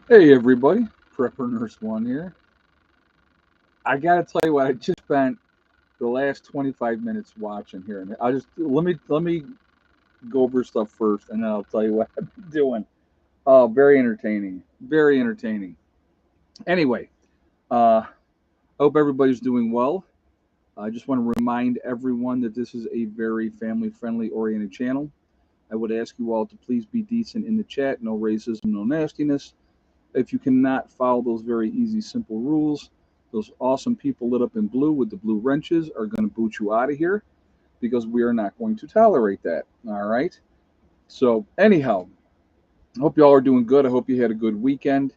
Hey everybody, Prepper Nurse One here. I gotta tell you what I just spent the last 25 minutes watching here, and I just let me go over stuff first, and then I'll tell you what I've been doing. Oh, very entertaining, very entertaining. Anyway, uh, hope everybody's doing well. I just want to remind everyone that this is a very family-friendly oriented channel. I would ask you all to please be decent in the chat, no racism, no nastiness. If you cannot follow those very easy, simple rules, those awesome people lit up in blue with the blue wrenches are going to boot you out of here because we are not going to tolerate that. All right. So, anyhow, I hope you all are doing good. I hope you had a good weekend.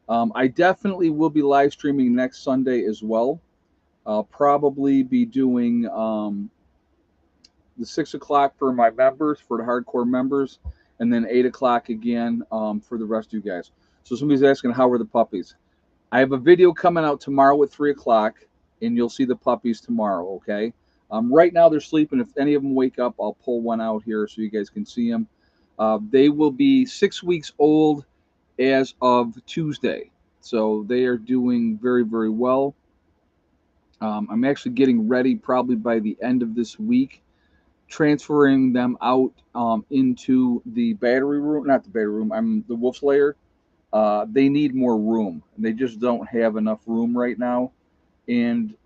I definitely will be live streaming next Sunday as well. I'll probably be doing the 6 o'clock for my members, for the hardcore members, and then 8 o'clock again for the rest of you guys. So, somebody's asking, how are the puppies? I have a video coming out tomorrow at 3 o'clock, and you'll see the puppies tomorrow. Okay. Right now they're sleeping. If any of them wake up, I'll pull one out here so you guys can see them. They will be 6 weeks old as of Tuesday, so they are doing very very well. I'm actually getting ready probably by the end of this week, transferring them out into the battery room, not the battery room. I'm the wolf's lair. They need more room. They just don't have enough room right now, and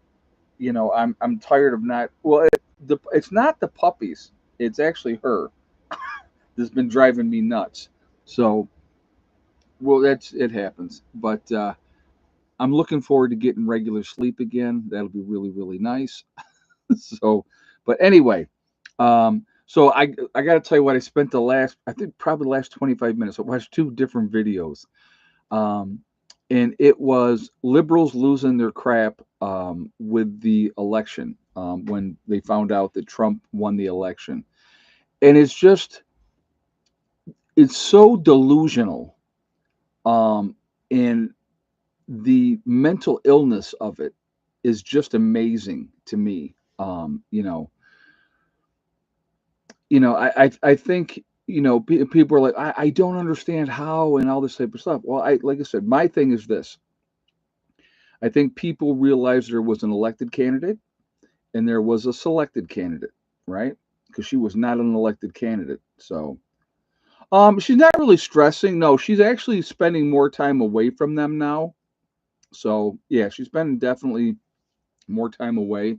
I'm tired of not. Well, it's not the puppies. It's actually her that's been driving me nuts. So, well, that's it happens. But I'm looking forward to getting regular sleep again. That'll be really really nice. So, but anyway, so I got to tell you what I spent the last, I think probably the last 25 minutes. I watched two different videos. Um, and it was liberals losing their crap with the election when they found out that Trump won the election. And it's so delusional. And the mental illness of it is just amazing to me. I think, people are like, I don't understand how and all this type of stuff. Well, like I said, my thing is this. I think people realized there was an elected candidate and there was a selected candidate, right? Because she was not an elected candidate. So, she's not really stressing. No, she's actually spending more time away from them now. So, yeah, she's spending definitely more time away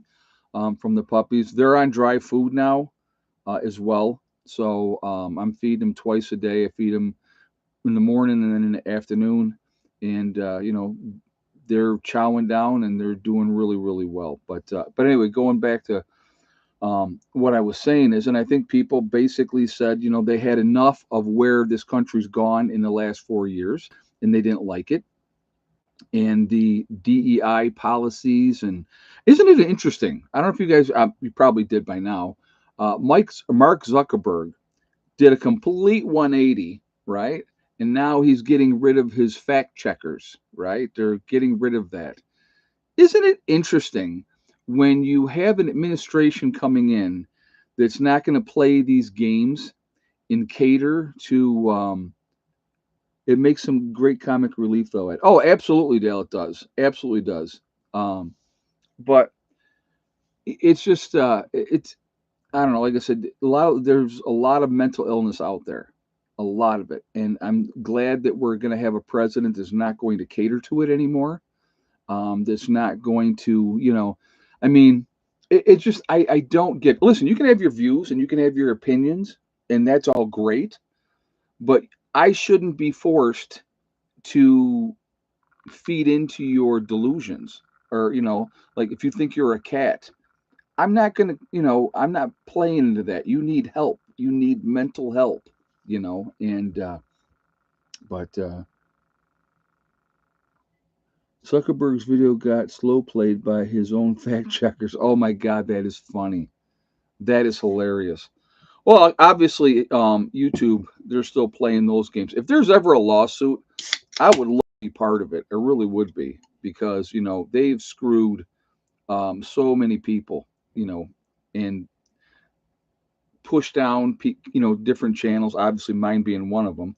from the puppies. They're on dry food now as well. So, I'm feeding them twice a day. I feed them in the morning and then in the afternoon. And, they're chowing down and they're doing really, really well. But anyway, going back to what I was saying is, and I think people basically said, they had enough of where this country's gone in the last 4 years, and they didn't like it, and the DEI policies, and isn't it interesting? I don't know if you guys, you probably did by now. Mark Zuckerberg did a complete 180, right? And now he's getting rid of his fact checkers, right? They're getting rid of that. Isn't it interesting when you have an administration coming in that's not going to play these games and cater to? It makes some great comic relief, though. Oh, absolutely, Dale. It does. Absolutely does. Um, but it's just it's I don't know. Like I said, there's a lot of mental illness out there, a lot of it, and I'm glad that we're going to have a president that's not going to cater to it anymore. That's not going to, I mean, it's just I don't get. Listen, you can have your views and you can have your opinions, and that's all great, but I shouldn't be forced to feed into your delusions, or like if you think you're a cat. I'm not going to, I'm not playing into that. You need help. You need mental help, and, but, Zuckerberg's video got slow played by his own fact checkers. Oh my God, that is funny. That is hilarious. Well, obviously, YouTube, they're still playing those games. If there's ever a lawsuit, I would love to be part of it. I really would be, because, they've screwed so many people, and pushed down, different channels, obviously mine being one of them.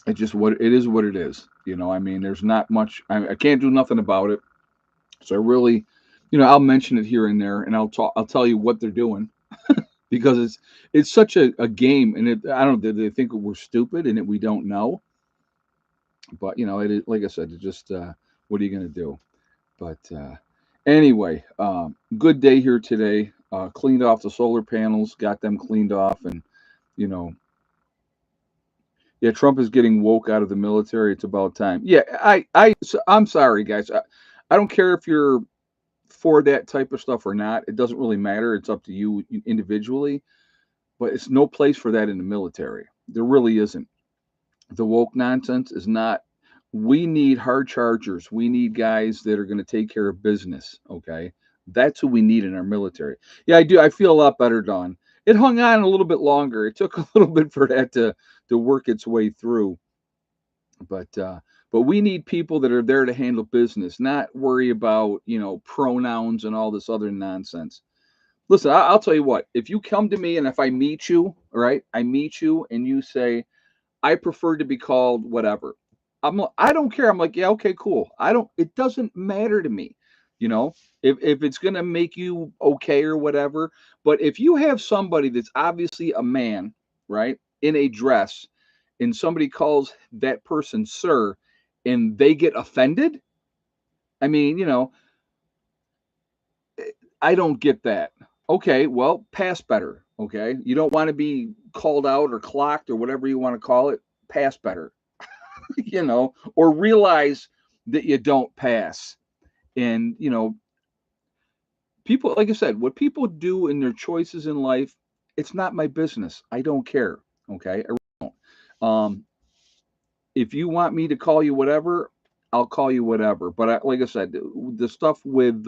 It's just what it is. What it is. I mean, there's not much. I can't do nothing about it. So I really, I'll mention it here and there, and I'll tell you what they're doing because it's such a game, and I don't. They think we're stupid and that we don't know, but it is, like I said, it's just what are you gonna do? But anyway, good day here today. Cleaned off the solar panels, got them cleaned off, and you know, yeah, Trump is getting woke out of the military. It's about time. Yeah, I'm sorry, guys. I don't care if you're for that type of stuff or not. It doesn't really matter. It's up to you individually. But it's no place for that in the military. There really isn't. The woke nonsense is not. We need hard chargers. We need guys that are going to take care of business. Okay, that's who we need in our military. Yeah, I do. I feel a lot better, Don. It hung on a little bit longer. It took a little bit for that to work its way through, but we need people that are there to handle business, not worry about pronouns and all this other nonsense. Listen, I'll tell you what. If you come to me and if I meet you, right, I meet you and you say I prefer to be called whatever. I don't care. I'm like, yeah, okay, cool. I don't. It doesn't matter to me, you know. If it's gonna make you okay or whatever. But if you have somebody that's obviously a man, right, in a dress, and somebody calls that person sir, and they get offended, I mean, I don't get that. Okay, well, pass better. Okay, you don't want to be called out or clocked or whatever you want to call it. Pass better. Or realize that you don't pass. And, people, like I said, what people do in their choices in life, it's not my business. I don't care. Okay. Um, if you want me to call you whatever, I'll call you whatever. But like I said, the stuff with,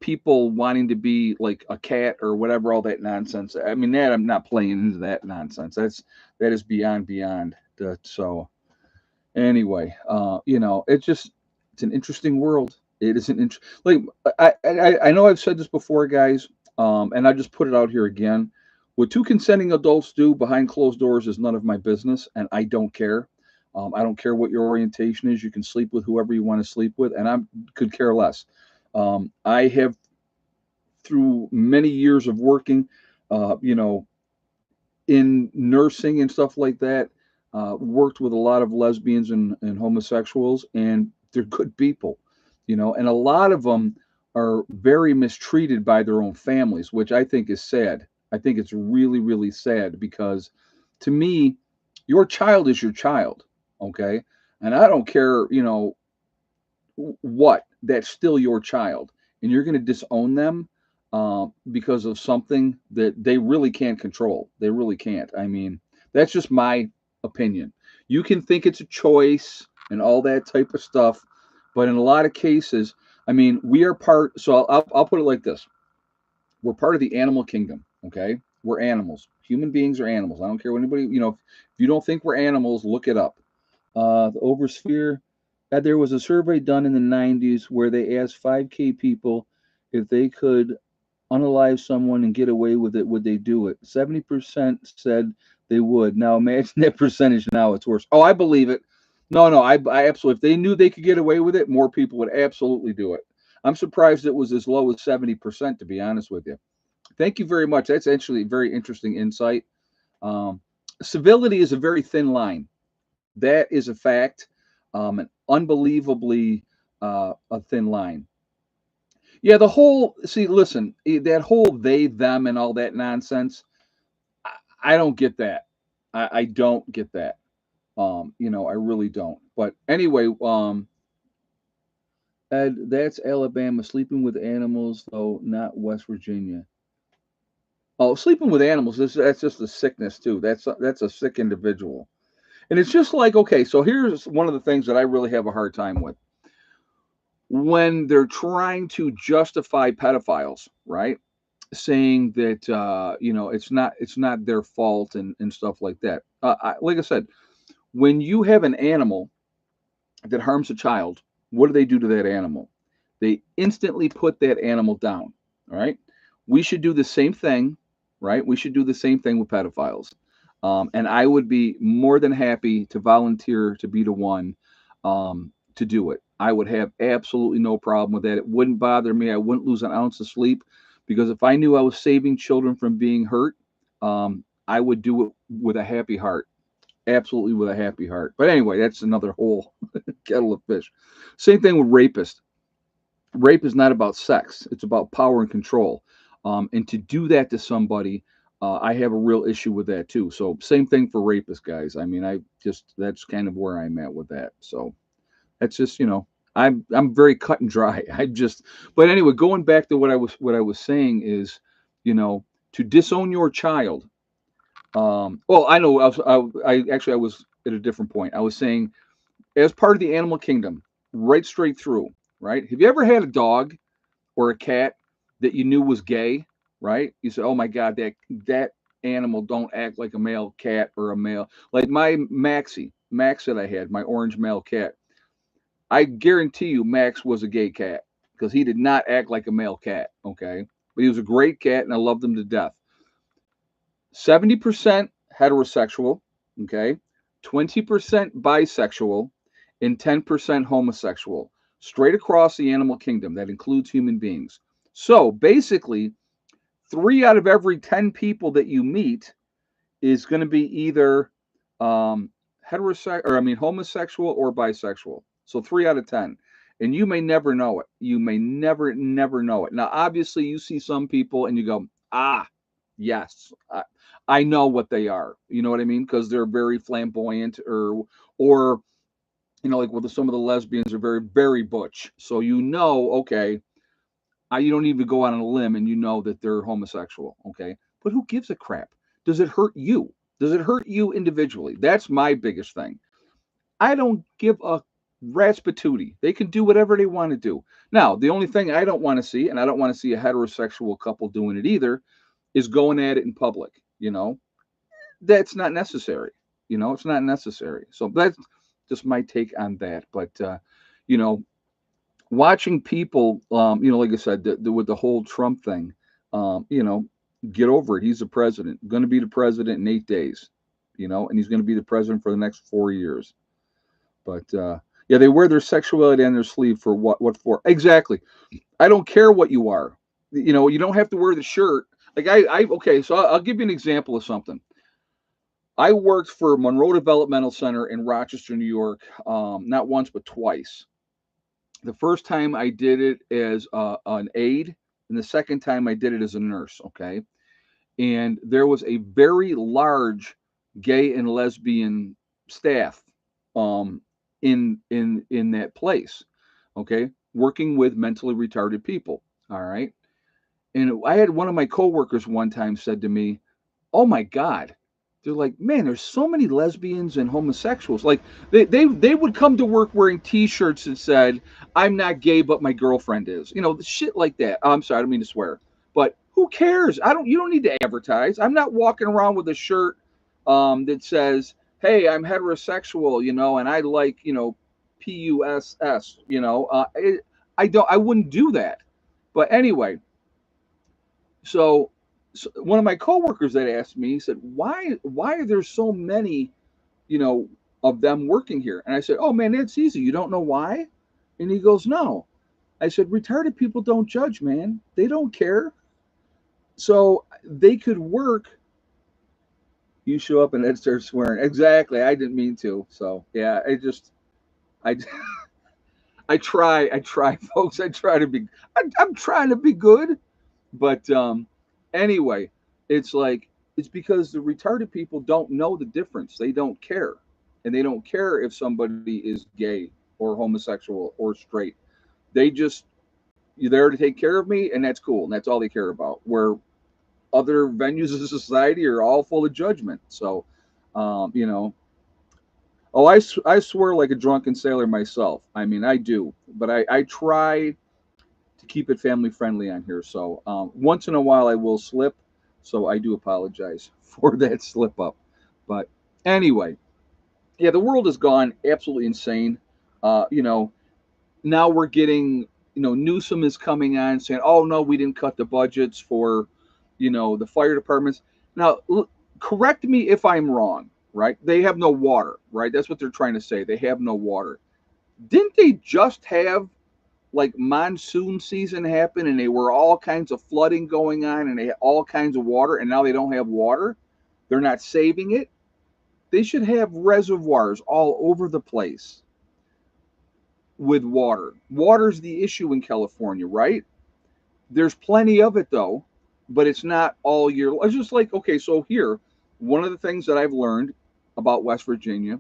people wanting to be like a cat or whatever, all that nonsense. I mean, that I'm not playing into that nonsense. That is beyond. So, anyway, it's an interesting world. It is an like I know I've said this before, guys, and I just put it out here again. What two consenting adults do behind closed doors is none of my business, and I don't care. I don't care what your orientation is. You can sleep with whoever you want to sleep with, and I could care less. I have, through many years of working, in nursing and stuff like that, worked with a lot of lesbians and homosexuals, and they're good people, and a lot of them are very mistreated by their own families, which I think is sad. I think it's really, really sad because to me, your child is your child, okay? And I don't care, what, that's still your child, and you're going to disown them because of something that they really can't control. They really can't. I mean, that's just my opinion. You can think it's a choice and all that type of stuff, but in a lot of cases, I mean, we are part. So I'll put it like this: we're part of the animal kingdom. Okay, we're animals. Human beings are animals. I don't care what anybody. If you don't think we're animals, look it up. The oversphere. There was a survey done in the 90s where they asked 5K people if they could unalive someone and get away with it, would they do it? 70% said they would. Now imagine that percentage now, it's worse. Oh, I believe it. No, no, I absolutely, if they knew they could get away with it, more people would absolutely do it. I'm surprised it was as low as 70%, to be honest with you. Thank you very much. That's actually very interesting insight. Um, Civility is a very thin line. That is a fact, an unbelievably a thin line. Yeah, the whole listen, that whole they them and all that nonsense. I don't get that. I don't get that. I really don't. But anyway, Ed, that's Alabama sleeping with animals, though not West Virginia. Oh, sleeping with animals, that's just a sickness too. That's a sick individual. And it's just like, okay, so here's one of the things that I really have a hard time with. When they're trying to justify pedophiles, right? Saying that it's not their fault and stuff like that. Like I said, when you have an animal that harms a child, what do they do to that animal? They instantly put that animal down. All right. We should do the same thing, right? We should do the same thing with pedophiles. And I would be more than happy to volunteer to be the one to do it. I would have absolutely no problem with that. It wouldn't bother me. I wouldn't lose an ounce of sleep because if I knew I was saving children from being hurt, I would do it with a happy heart. Absolutely with a happy heart. But anyway, that's another whole kettle of fish. Same thing with rapists. Rape is not about sex, it's about power and control. And to do that to somebody, I have a real issue with that too. So same thing for rapists, guys. I mean, I just that's kind of where I'm at with that. So that's just I'm very cut and dry. I just but anyway, going back to what I was saying is, to disown your child. Well, I know I was at a different point. I was saying as part of the animal kingdom, right straight through. Right? Have you ever had a dog or a cat that you knew was gay, right? You say, "Oh my God, that animal don't act like a male cat or a male." Like my Max that I had, my orange male cat. I guarantee you, Max was a gay cat because he did not act like a male cat. Okay, but he was a great cat, and I loved him to death. 70% heterosexual, okay, 20% bisexual, and 10% homosexual. Straight across the animal kingdom, that includes human beings. So basically, 3 out of every 10 people that you meet is going to be either homosexual or bisexual. So 3 out of 10, and you may never know it. You may never know it. Now, obviously, you see some people and you go, ah, yes, I know what they are. You know what I mean? Because they're very flamboyant, or like with some of the lesbians are very butch. So okay, you don't even go out on a limb and you know that they're homosexual, okay? But who gives a crap? Does it hurt you? Does it hurt you individually? That's my biggest thing. I don't give a rat's patootie. They can do whatever they want to do. Now, the only thing I don't want to see, and I don't want to see a heterosexual couple doing it either, is going at it in public. That's not necessary. It's not necessary. So that's just my take on that. But you know, watching people, like I said, with the whole Trump thing, get over it. He's the president, going to be the president in 8 days, and he's going to be the president for the next 4 years. But yeah, they wear their sexuality on their sleeve for what? What for? Exactly. I don't care what you are. You don't have to wear the shirt. Like okay, so I'll give you an example of something. I worked for Monroe Developmental Center in Rochester, New York, not once but twice. The first time I did it as an aide, and the second time I did it as a nurse. Okay, and there was a very large gay and lesbian staff in that place. Okay, working with mentally retarded people. All right, and I had one of my coworkers one time said to me, "Oh my God." They're like, man, there's so many lesbians and homosexuals. Like they would come to work wearing T-shirts that said, "I'm not gay, but my girlfriend is." Shit like that. Oh, I'm sorry, I don't mean to swear, but who cares? You don't need to advertise. I'm not walking around with a shirt that says, "Hey, I'm heterosexual," and I like, PUSS. I wouldn't do that. But anyway, so, one of my coworkers that asked me, he said, "Why are there so many, you know, of them working here?" And I said, "Oh man, that's easy. You don't know why?" And he goes, "No." I said, "Retarded people don't judge, man. They don't care. So they could work." You show up and then start swearing. Exactly. I didn't mean to. So yeah, I I try, folks. I'm trying to be good. But anyway, it's like it's because the retarded people don't know the difference. They don't care, and they don't care if somebody is gay or homosexual or straight. They just you're there to take care of me, and that's cool, and that's all they care about. Where other venues of society are all full of judgment. So, um, you know, oh, I swear like a drunken sailor myself. I mean, I do, but I try to keep it family friendly on here. So once in a while I will slip. So I do apologize for that slip up. But anyway, yeah, the world has gone absolutely insane. You know, now we're getting, Newsom is coming on saying, oh, no, we didn't cut the budgets for, the fire departments. Now, correct me if I'm wrong, right? They have no water, right? That's what they're trying to say. They have no water. Didn't they just have like monsoon season happen and they were all kinds of flooding going on and they had all kinds of water and now they don't have water? They're not saving it. They should have reservoirs all over the place with water. Water's the issue in California, right? There's plenty of it though, but it's not all year. It's just like, okay, so here, one of the things that I've learned about West Virginia,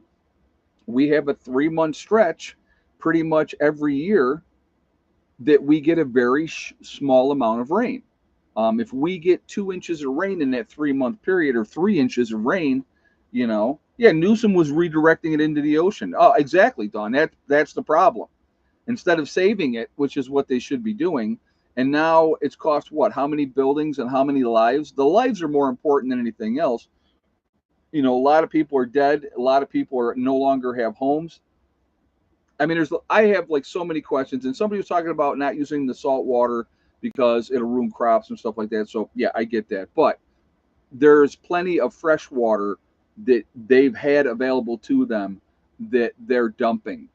we have a 3 month stretch pretty much every year that we get a very small amount of rain. If we get 2 inches of rain in that 3 month period or 3 inches of rain, yeah, Newsom was redirecting it into the ocean. Oh, exactly, Don. That's the problem. Instead of saving it, which is what they should be doing, and now it's cost what? How many buildings and how many lives? The lives are more important than anything else. A lot of people are dead. A lot of people are no longer have homes. I mean, I have like so many questions, and somebody was talking about not using the salt water because it'll ruin crops and stuff like that. So yeah, I get that, but there's plenty of fresh water that they've had available to them that they're dumping,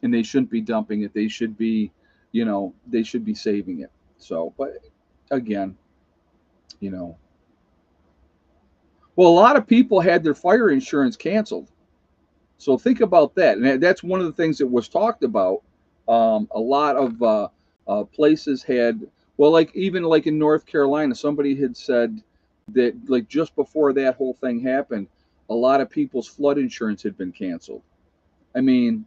and they shouldn't be dumping it. They should be, they should be saving it. So, but again, you know, well, a lot of people had their fire insurance canceled. So think about that, and that's one of the things that was talked about. A lot of places had, well, like even like in North Carolina, somebody had said that like just before that whole thing happened, a lot of people's flood insurance had been canceled. I mean,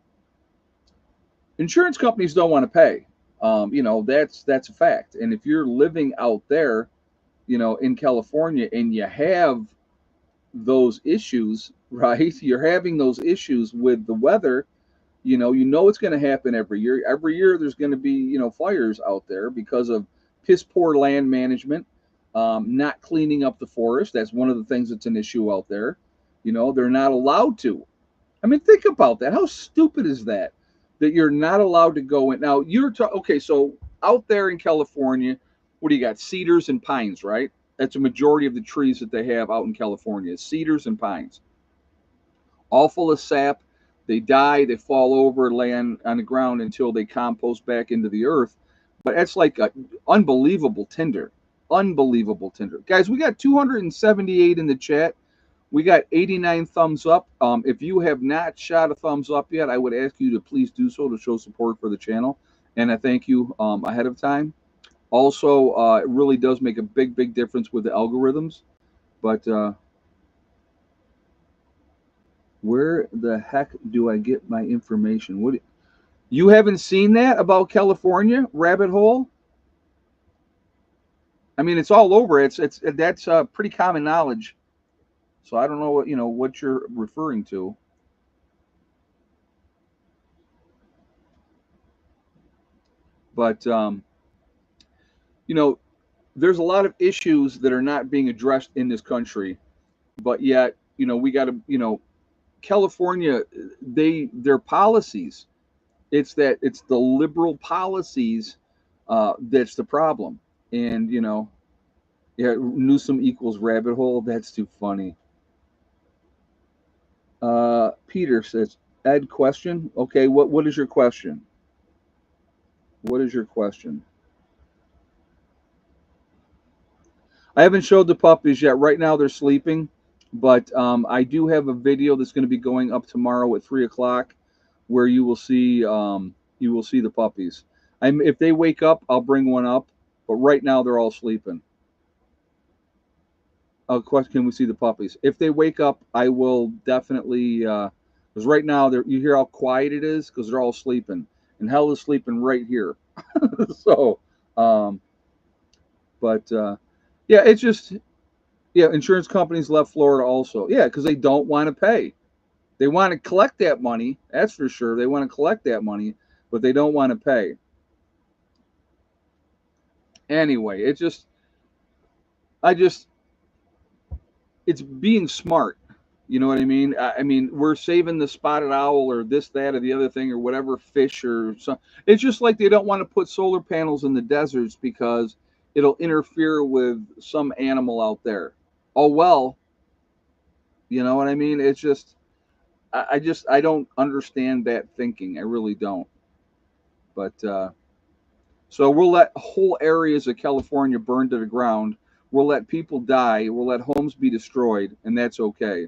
insurance companies don't want to pay. That's a fact. And if you're living out there, in California, and you have those issues, right? You're having those issues with the weather. It's going to happen every year. Every year there's going to be, fires out there because of piss poor land management, not cleaning up the forest. That's one of the things that's an issue out there. They're not allowed to. I mean, think about that. How stupid is that? That you're not allowed to go in. Now, okay, so out there in California, what do you got? Cedars and pines, right? That's a majority of the trees that they have out in California, cedars and pines. All full of sap. They die, they fall over, lay on the ground until they compost back into the earth. But that's like a unbelievable tinder. Unbelievable tinder. Guys, we got 278 in the chat. We got 89 thumbs up. If you have not shot a thumbs up yet, I would ask you to please do so to show support for the channel. And I thank you ahead of time. Also, it really does make a big, big difference with the algorithms. But where the heck do I get my information? You haven't seen that about California rabbit hole? I mean, it's all over. That's pretty common knowledge. So I don't know what you're referring to. But there's a lot of issues that are not being addressed in this country, but yet we got to California, their policies. It's the liberal policies that's the problem. And yeah, Newsom equals rabbit hole. That's too funny. Peter says, Ed, question. Okay, what is your question? What is your question? I haven't showed the puppies yet. Right now they're sleeping, but I do have a video that's going to be going up tomorrow at 3 o'clock, where you will see the puppies. If they wake up, I'll bring one up, but right now they're all sleeping. Question: can we see the puppies? If they wake up, I will definitely. Because right now you hear how quiet it is because they're all sleeping, and hell is sleeping right here. So, but yeah, it's just insurance companies left Florida also. Yeah, because they don't want to pay. They want to collect that money. That's for sure. They want to collect that money, but they don't want to pay. Anyway, it's being smart. You know what I mean? I mean, we're saving the spotted owl or this, that, or the other thing or whatever fish or something. It's just like they don't want to put solar panels in the deserts because it'll interfere with some animal out there. Oh, well, You know what I mean? It's just I don't understand that thinking. I really don't. But so we'll let whole areas of California burn to the ground. We'll let people die. We'll let homes be destroyed, and that's okay.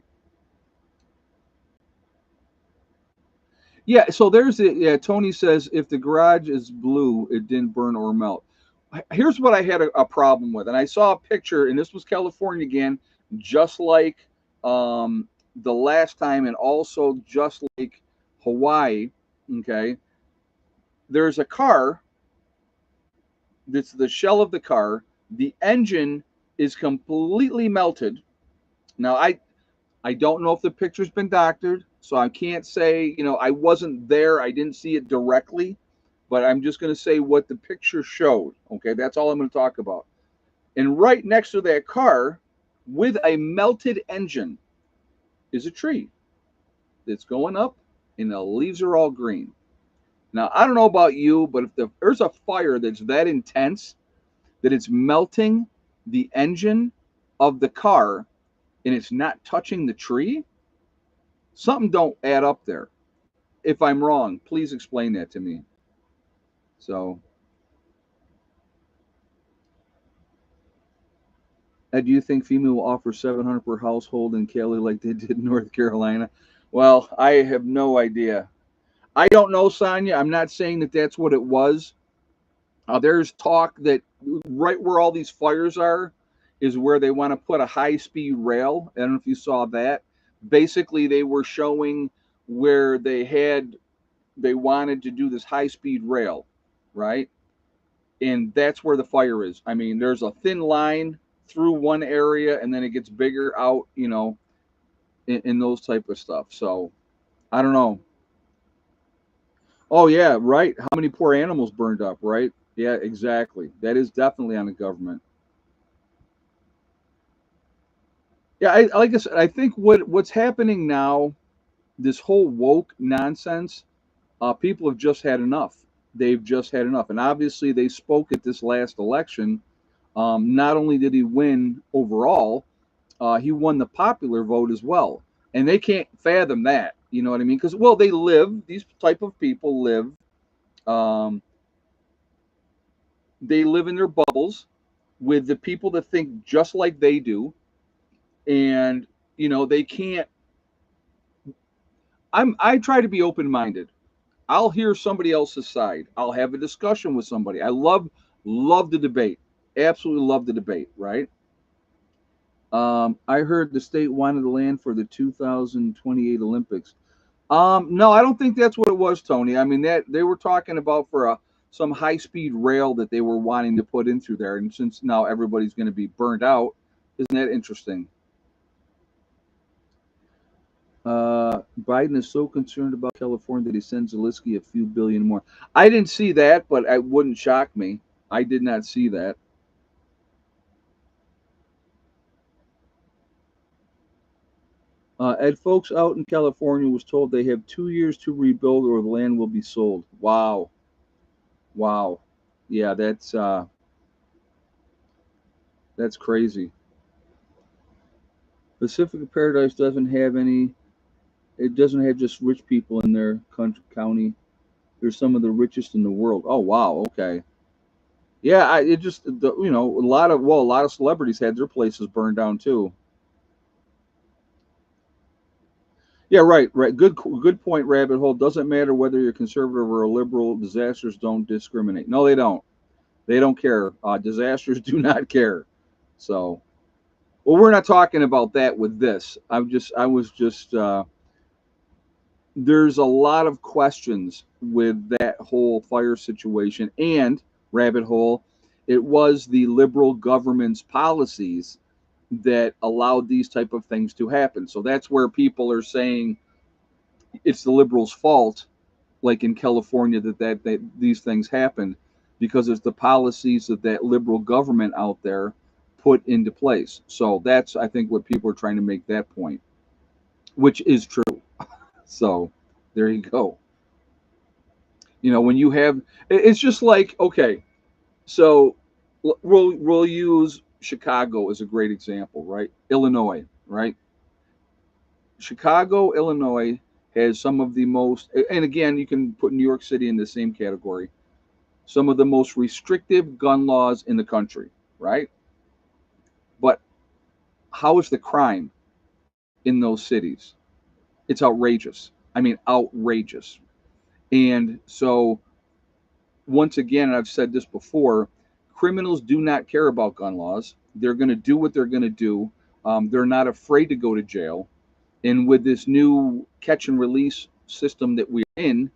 Yeah. So there's the yeah. Tony says if the garage is blue, it didn't burn or melt. Here's what I had a problem with, and I saw a picture, and this was California again, just like the last time, and also just like Hawaii. Okay, there's a car that's the shell of the car. The engine is completely melted. Now I don't know if the picture's been doctored, so I can't say, I wasn't there, I didn't see it directly, but I'm just going to say what the picture showed. Okay, that's all I'm going to talk about. And right next to that car, with a melted engine, is a tree that's going up, and the leaves are all green. Now, I don't know about you, but if there's a fire that's that intense that it's melting the engine of the car and it's not touching the tree, something don't add up there. If I'm wrong, please explain that to me. So, Ed, do you think FEMA will offer 700 per household in Cali like they did in North Carolina? Well, I have no idea. I don't know, Sonia. I'm not saying that that's what it was. There's talk that right where all these fires are is where they want to put a high-speed rail. I don't know if you saw that. Basically, they were showing where they wanted to do this high-speed rail, right? And that's where the fire is. I mean, there's a thin line through one area, and then it gets bigger out, in those type of stuff. So I don't know. Oh yeah, right. How many poor animals burned up, right? Yeah, exactly. That is definitely on the government. Yeah, like I said, I think what's happening now, this whole woke nonsense, people have just had enough. They've just had enough, and obviously they spoke at this last election. Not only did he win overall, he won the popular vote as well, and they can't fathom that. You know what I mean? Because well, these type of people live. Um, they live in their bubbles with the people that think just like they do, and they can't. I try to be open minded. I'll hear somebody else's side. I'll have a discussion with somebody. I love the debate. Absolutely love the debate. Right. I heard the state wanted the land for the 2028 Olympics. No, I don't think that's what it was, Tony. I mean that they were talking about for some high speed rail that they were wanting to put in through there, and since now everybody's going to be burned out, isn't that interesting? Biden is so concerned about California that he sends Zelensky a few billion more. I didn't see that, but it wouldn't shock me. I did not see that. Ed, folks out in California was told they have 2 years to rebuild or the land will be sold. Wow, wow, yeah, that's crazy. Pacific Paradise doesn't have any. It doesn't have just rich people in their country county. They're some of the richest in the world. Oh wow, okay. Yeah, it just a lot of celebrities had their places burned down too. Yeah, right, right. Good point. Rabbit hole. Doesn't matter whether you're conservative or a liberal. Disasters don't discriminate. No, they don't. They don't care. Disasters do not care. So, well, we're not talking about that with this. I was just. There's a lot of questions with that whole fire situation and rabbit hole. It was the liberal government's policies that allowed these type of things to happen. So that's where people are saying it's the liberals' fault, like in California, that these things happened because it's the policies that liberal government out there put into place. So that's I think what people are trying to make that point, which is true. So there you go. When you have, it's just like okay, so we'll use Chicago as a great example, right? Illinois, right? Chicago, Illinois has some of the most, and again, you can put New York City in the same category, some of the most restrictive gun laws in the country, right? But how is the crime in those cities? It's outrageous. I mean, outrageous. And so, once again, and I've said this before, criminals do not care about gun laws. They're going to do what they're going to do. They're not afraid to go to jail. And with this new catch and release system that we're in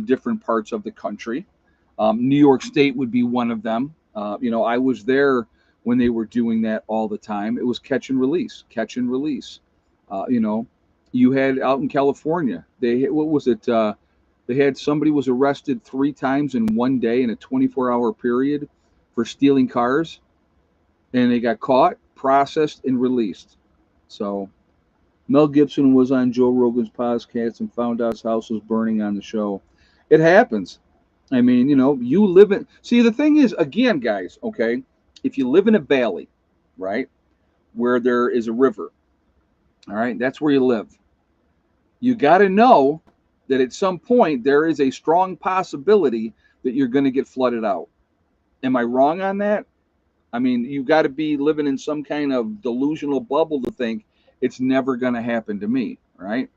different parts of the country, New York State would be one of them. I was there when they were doing that all the time. It was catch and release, catch and release. You know, you had out in California, what was it? They had somebody was arrested 3 times in one day in a 24-hour period for stealing cars, and they got caught, processed, and released. So Mel Gibson was on Joe Rogan's podcast and found out his house was burning on the show. It happens. I mean, you live in. See, the thing is, again, guys, okay, if you live in a valley, right, where there is a river, all right, that's where you live. You got to know that at some point there is a strong possibility that you're going to get flooded out. Am I wrong on that? I mean, you got to be living in some kind of delusional bubble to think it's never going to happen to me, right?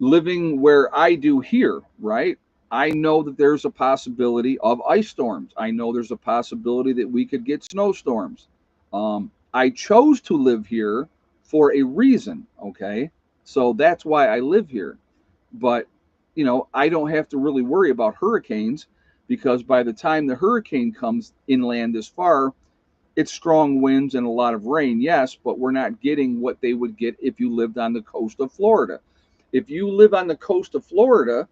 Living where I do here, right? I know that there's a possibility of ice storms. I know there's a possibility that we could get snowstorms. I chose to live here for a reason, okay? So that's why I live here. But, I don't have to really worry about hurricanes because by the time the hurricane comes inland this far, it's strong winds and a lot of rain, yes, but we're not getting what they would get if you lived on the coast of Florida. If you live on the coast of Florida,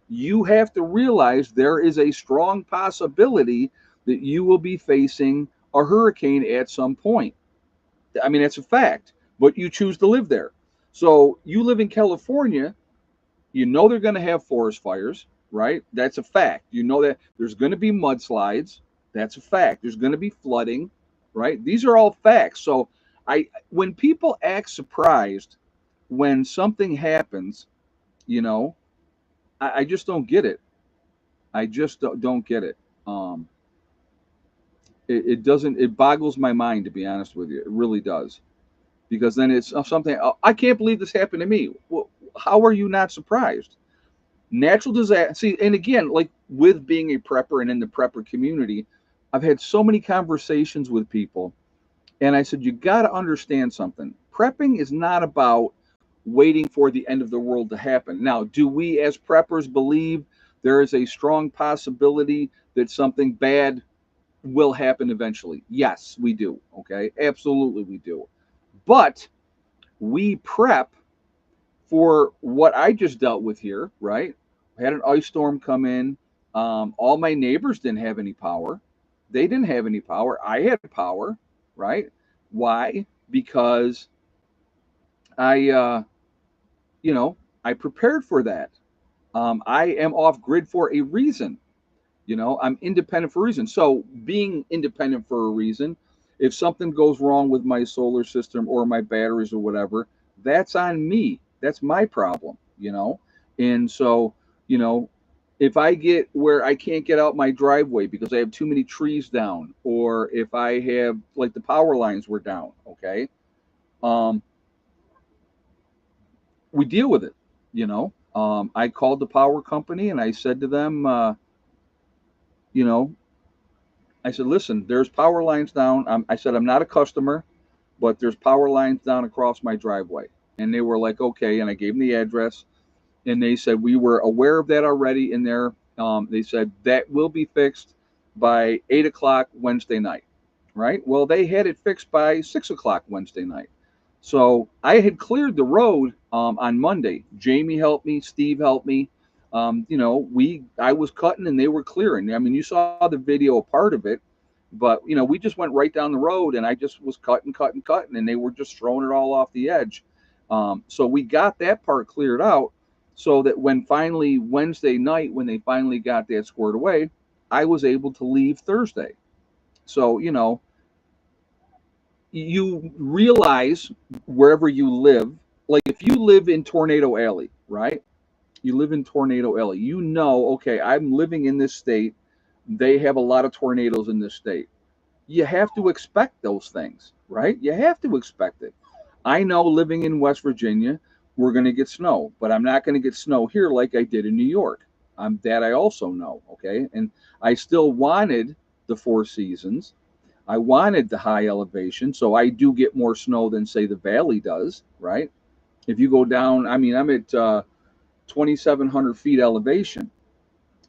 you have to realize there is a strong possibility that you will be facing a hurricane at some point. I mean, it's a fact, but you choose to live there. So you live in California, they're going to have forest fires, right? That's a fact. You know that there's going to be mudslides. That's a fact. There's going to be flooding, right? These are all facts. So when people act surprised when something happens, I just don't get it. I just don't get it. It doesn't. It boggles my mind, to be honest with you. It really does, because then it's something. Oh, I can't believe this happened to me. Well, how are you not surprised? Natural disaster. See, and again, like with being a prepper and in the prepper community, I've had so many conversations with people, and I said, you got to understand something. Prepping is not about waiting for the end of the world to happen. Now, do we as preppers believe there is a strong possibility that something bad will happen eventually? Yes, we do. Okay, absolutely, we do. But we prep for what I just dealt with here, right? I had an ice storm come in. All my neighbors didn't have any power. They didn't have any power. I had power, right? Why? Because I, I prepared for that. I am off grid for a reason. I'm independent for a reason. So being independent for a reason, if something goes wrong with my solar system or my batteries or whatever, that's on me. That's my problem. And so, if I get where I can't get out my driveway because I have too many trees down, or if I have like the power lines were down, okay, um, we deal with it. I called the power company and I said to them, you know, I said, listen, there's power lines down. I said, I'm not a customer, but there's power lines down across my driveway. And they were like, okay. And I gave them the address. And they said, we were aware of that already in there. They said, that will be fixed by 8 o'clock Wednesday night. Right? Well, they had it fixed by 6 o'clock Wednesday night. So I had cleared the road on Monday. Jamie helped me. Steve helped me. I was cutting and they were clearing. I mean, you saw the video, a part of it, but we just went right down the road and I just was cutting, and they were just throwing it all off the edge. So we got that part cleared out so that when finally Wednesday night, when they finally got that squared away, I was able to leave Thursday. So, you realize wherever you live, like if you live in Tornado Alley, right? You live in Tornado Alley. You know, okay, I'm living in this state. They have a lot of tornadoes in this state. You have to expect those things, right? You have to expect it. I know living in West Virginia, we're going to get snow, but I'm not going to get snow here like I did in New York. That I also know, okay? And I still wanted the four seasons. I wanted the high elevation, so I do get more snow than, say, the valley does, right? If you go down, I mean, I'm at 2,700 feet elevation.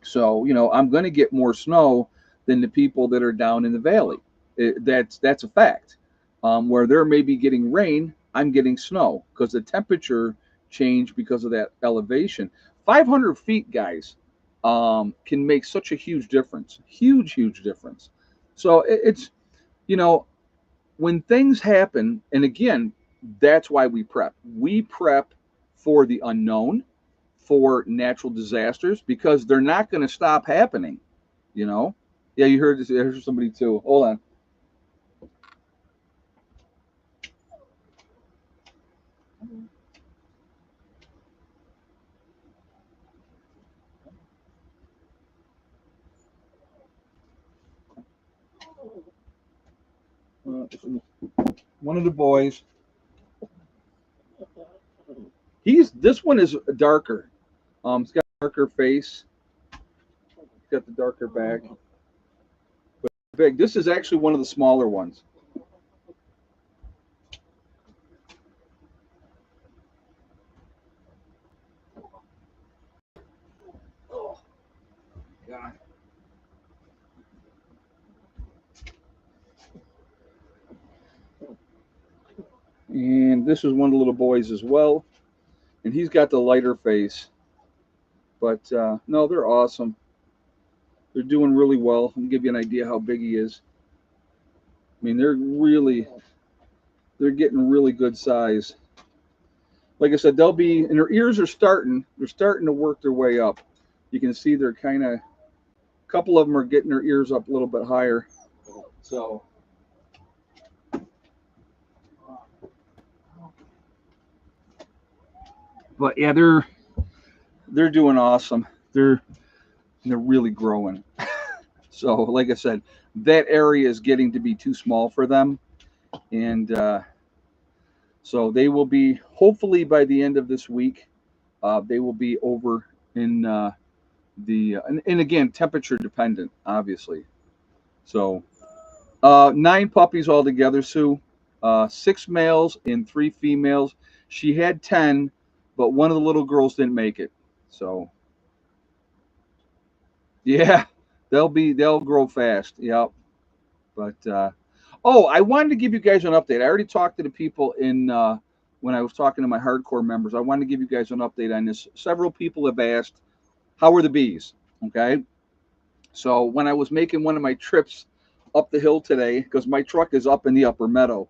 So, I'm going to get more snow than the people that are down in the valley. That's a fact. Where they're maybe getting rain, I'm getting snow because the temperature change because of that elevation. 500 feet, guys, can make such a huge difference. Huge, huge difference. So it's, you know, when things happen, and again, that's why we prep. We prep for the unknown, for natural disasters, because they're not going to stop happening. You know, yeah, you heard this. There's somebody too. Hold on. One of the boys. This one is darker. It's got a darker face. It's got the darker back. But big. This is actually one of the smaller ones. Oh God. And this is one of the little boys as well. And he's got the lighter face. But no, they're awesome. They're doing really well. I'll give you an idea how big he is. I mean, they're getting really good size. Like I said, they'll be, and their ears are they're starting to work their way up. You can see they're kind of, a couple of them are getting their ears up a little bit higher. So, but yeah, they're doing awesome. They're really growing. So, like I said, that area is getting to be too small for them, and so they will be, hopefully by the end of this week. They will be over in and again, temperature dependent, obviously. So 9 puppies altogether, Sue. 6 males and 3 females. She had 10, but one of the little girls didn't make it. So yeah, they'll grow fast. Yep. But oh, I wanted to give you guys an update. I already talked to the people in when I was talking to my hardcore members. I wanted to give you guys an update on this. Several people have asked, how are the bees? Okay. So when I was making one of my trips up the hill today, because my truck is up in the upper meadow,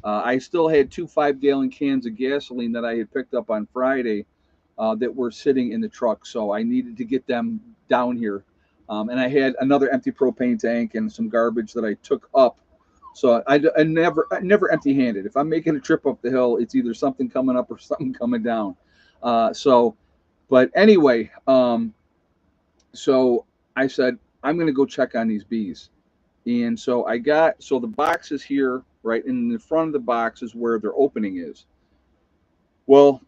I still had 2 5-gallon cans of gasoline that I had picked up on Friday that were sitting in the truck. So I needed to get them down here. And I had another empty propane tank and some garbage that I took up. So I never empty-handed. If I'm making a trip up the hill, it's either something coming up or something coming down. But anyway, so I said, I'm going to go check on these bees. And so so the box is here, right? And in the front of the box is where their opening is. Well,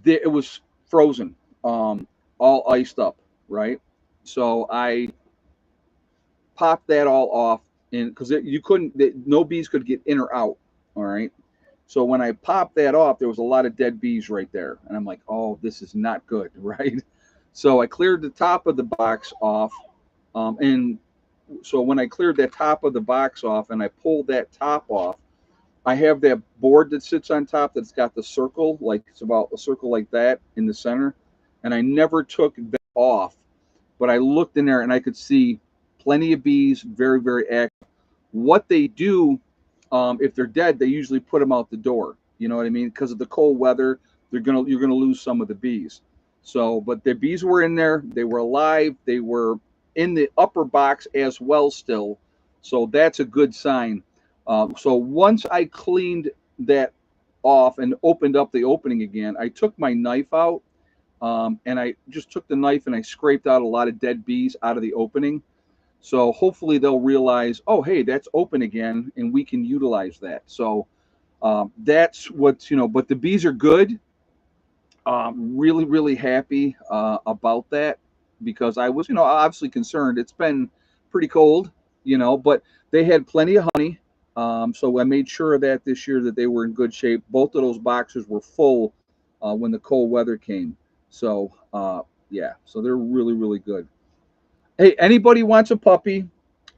it was frozen, all iced up, right? So I popped that all off, and because you couldn't, no bees could get in or out, all right? So when I popped that off, there was a lot of dead bees right there. And I'm like, oh, this is not good, right? So I cleared the top of the box off. And so when I cleared that top of the box off and I pulled that top off, I have that board that sits on top that's got the circle, like it's about a circle like that in the center. And I never took that off, but I looked in there and I could see plenty of bees, very, very active. What they do, if they're dead, they usually put them out the door. You know what I mean? Because of the cold weather, you're gonna lose some of the bees. So, but the bees were in there. They were alive. They were in the upper box as well still. So that's a good sign. So once I cleaned that off and opened up the opening again, I took my knife out, and I just took the knife and I scraped out a lot of dead bees out of the opening. So hopefully they'll realize, oh, hey, that's open again, and we can utilize that. So that's what's, but the bees are good. Really, really happy about that, because I was, obviously concerned. It's been pretty cold, but they had plenty of honey. So I made sure of that this year, that they were in good shape. Both of those boxes were full when the cold weather came. So, yeah, so they're really, really good. Hey, anybody wants a puppy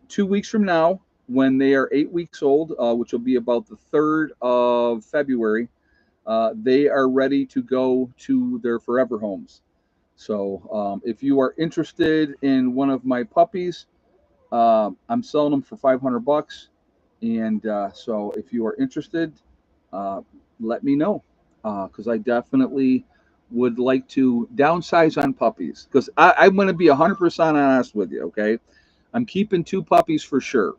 2 weeks from now, when they are 8 weeks old, which will be about the 3rd of February, they are ready to go to their forever homes. So if you are interested in one of my puppies, I'm selling them for $500. And so if you are interested, uh, let me know, because I definitely would like to downsize on puppies, because I'm going to be 100% honest with you. Okay, I'm keeping 2 puppies for sure.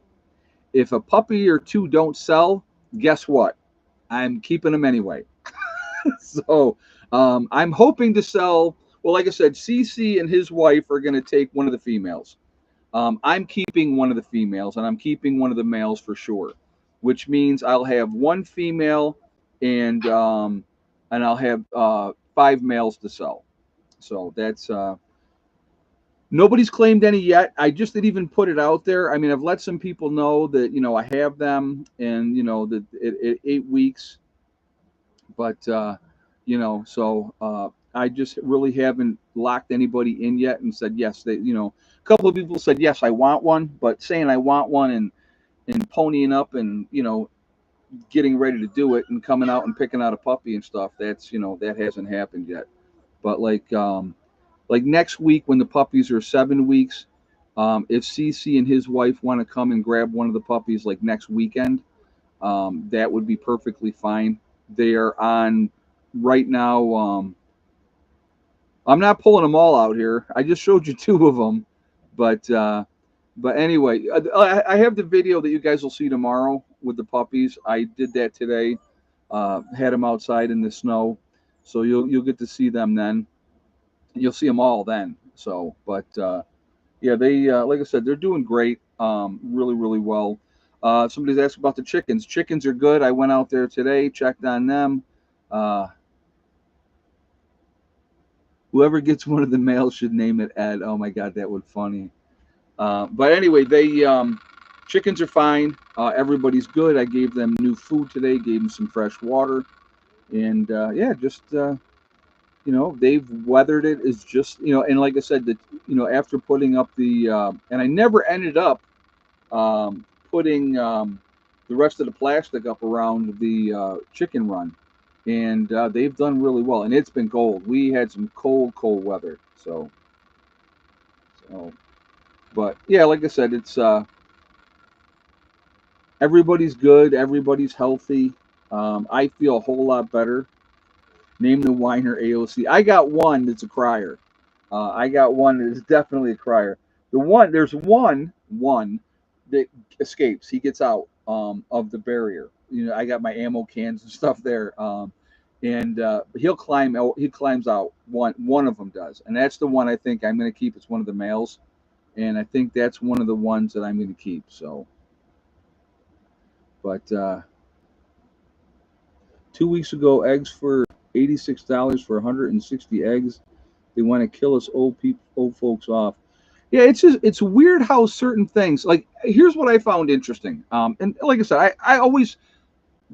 If a puppy or two don't sell, guess what? I'm keeping them anyway. So I'm hoping to sell. Well, like I said, CC and his wife are going to take one of the females. I'm keeping one of the females, and I'm keeping one of the males for sure, which means I'll have one female, and I'll have 5 males to sell. So that's nobody's claimed any yet. I just didn't even put it out there. I mean, I've let some people know that I have them, and that at 8 weeks, but so I just really haven't locked anybody in yet and said yes. A couple of people said yes, I want one, but saying I want one and ponying up and getting ready to do it and coming out and picking out a puppy and stuff, that's that hasn't happened yet. But like next week, when the puppies are 7 weeks, if CC and his wife want to come and grab one of the puppies like next weekend, that would be perfectly fine. They are on right now. I'm not pulling them all out here. I just showed you 2 of them, but anyway, I have the video that you guys will see tomorrow with the puppies. I did that today. Had them outside in the snow, so you'll get to see them then. You'll see them all then. So, but yeah, they like I said, they're doing great. Really, really well. Somebody's asked about the chickens. Chickens are good. I went out there today, checked on them. Uh, Whoever gets one of the males should name it Ed. Oh my God, that would funny. But anyway, they chickens are fine. Everybody's good. I gave them new food today. Gave them some fresh water, and yeah, just they've weathered it. Is just and like I said, that after putting up the and I never ended up putting the rest of the plastic up around the chicken run, and they've done really well. And it's been cold. We had some cold weather. So, but yeah, like I said, it's everybody's good. Everybody's healthy. I feel a whole lot better. Name the whiner AOC. I got one that's a crier. I got one that is definitely a crier. There's one that escapes. He gets out of the barrier. I got my ammo cans and stuff there. And he'll climb. He climbs out. One of them does, and that's the one I think I'm going to keep. It's one of the males, and I think that's one of the ones that I'm going to keep. So, but 2 weeks ago, eggs for $86 for 160 eggs. They want to kill us old folks off. Yeah, it's weird how certain things, like, here's what I found interesting. And like I said, I always,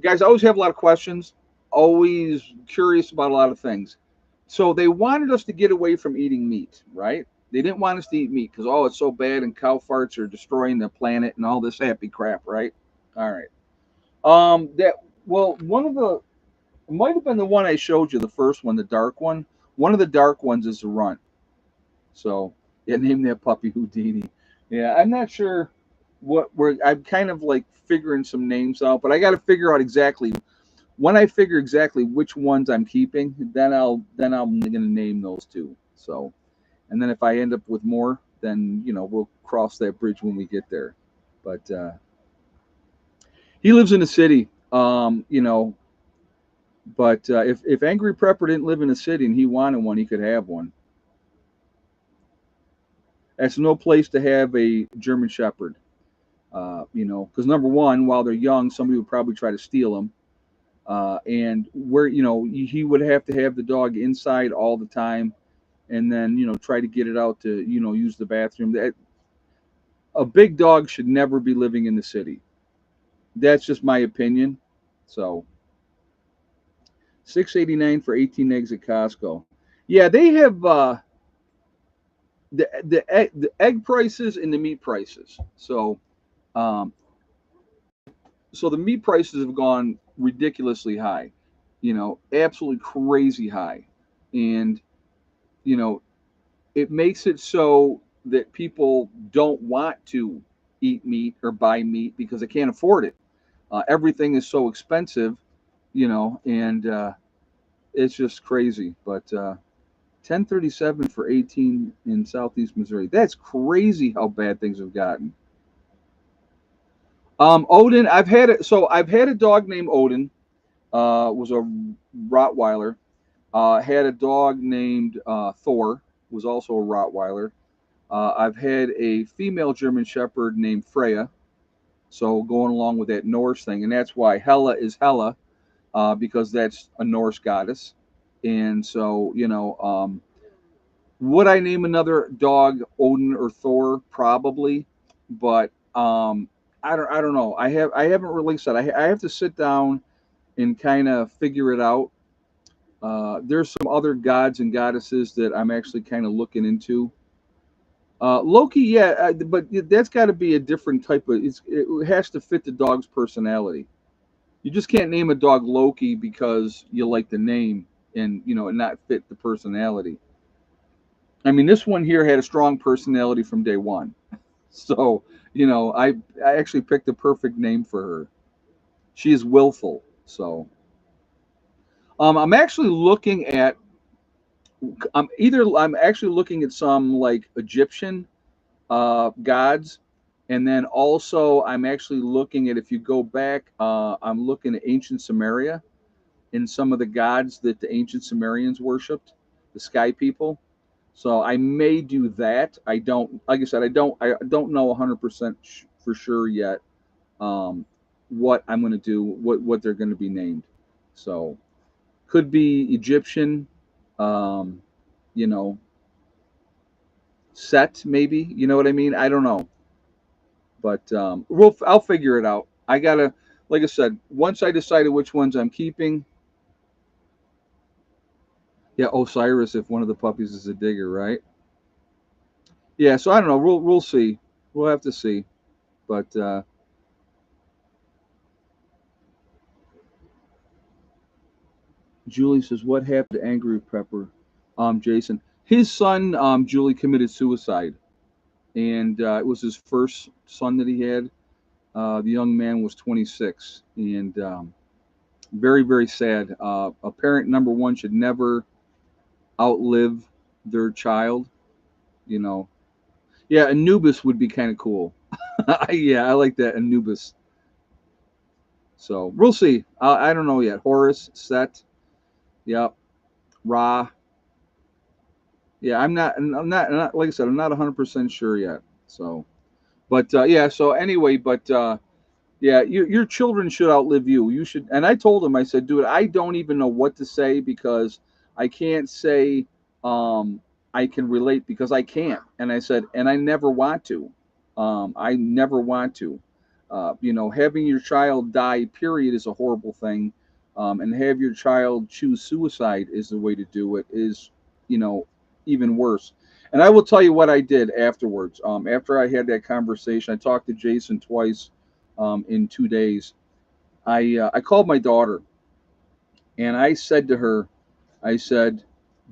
guys, I always have a lot of questions, always curious about a lot of things. So they wanted us to get away from eating meat, right? They didn't want us to eat meat because, oh, it's so bad and cow farts are destroying the planet and all this happy crap, right? All right. That well, one of the it might have been the one I showed you, the first one, the dark one. One of the dark ones is the runt. So yeah, name that puppy Houdini. Yeah, I'm not sure I'm kind of like figuring some names out, but I got to figure out exactly when I figure exactly which ones I'm keeping. Then I'm gonna name those 2. So, and then if I end up with more, then we'll cross that bridge when we get there. But He lives in the city. But if Angry Prepper didn't live in a city and he wanted one, he could have one. That's no place to have a German Shepherd. Because number one, while they're young, somebody would probably try to steal them. And where he would have to have the dog inside all the time, and then try to get it out to use the bathroom. A big dog should never be living in the city. That's just my opinion. So 6.89 for 18 eggs at Costco. Yeah, they have the egg prices and the meat prices. Um, so the meat prices have gone ridiculously high, absolutely crazy high, and you know it makes it so that people don't want to eat meat or buy meat because they can't afford it. Everything is so expensive, and it's just crazy. But 1037 for 18 in Southeast Missouri. That's crazy how bad things have gotten. Odin, I've had it. So I've had a dog named Odin. Was a Rottweiler. Had a dog named Thor. Was also a Rottweiler. I've had a female German Shepherd named Freya. So going along with that Norse thing, and that's why Hela is Hela, because that's a Norse goddess. And so would I name another dog Odin or Thor? Probably, but I don't know. I haven't really said. I have to sit down and kind of figure it out. There's some other gods and goddesses that I'm actually kind of looking into. Loki, yeah, but that's got to be a different type of. It has to fit the dog's personality. You just can't name a dog Loki because you like the name and not fit the personality. I mean, this one here had a strong personality from day one. So, I actually picked the perfect name for her. She is willful. So, I'm actually looking at I'm actually looking at some like Egyptian gods, and then also I'm actually looking at, if you go back, I'm looking at ancient Samaria and some of the gods that the ancient Sumerians worshipped, the sky people. So I may do that. I don't, like I said, I don't know 100% for sure yet, um, what I'm going to do, what they're going to be named. So could be Egyptian, um, you know, Set maybe. You know what I mean? I don't know, but I'll figure it out. I gotta, like I said, once I decided which ones I'm keeping. Yeah, Osiris, if one of the puppies is a digger, right? Yeah, so I don't know. We'll see. We'll have to see. But Julie says, "What happened to Angry Pepper?" Jason, his son, Julie, committed suicide, and it was his first son that he had. The young man was 26, and very, very sad. A parent, number one, should never outlive their child. You know, yeah, Anubis would be kind of cool. Yeah, I like that Anubis. So we'll see. I don't know yet. Horus, Set, yep, Ra. Yeah, I'm not like I said, I'm not 100% sure yet. So, but yeah. So anyway, but yeah, your children should outlive you. You should. And I told him, I said, dude, I don't even know what to say because I can't say I can relate because I can't. And I said, and I never want to. I never want to. Having your child die, period, is a horrible thing. And have your child choose suicide is the way to do it is, you know, even worse. And I will tell you what I did afterwards. After I had that conversation, I talked to Jason twice in 2 days. I called my daughter and I said to her, I said,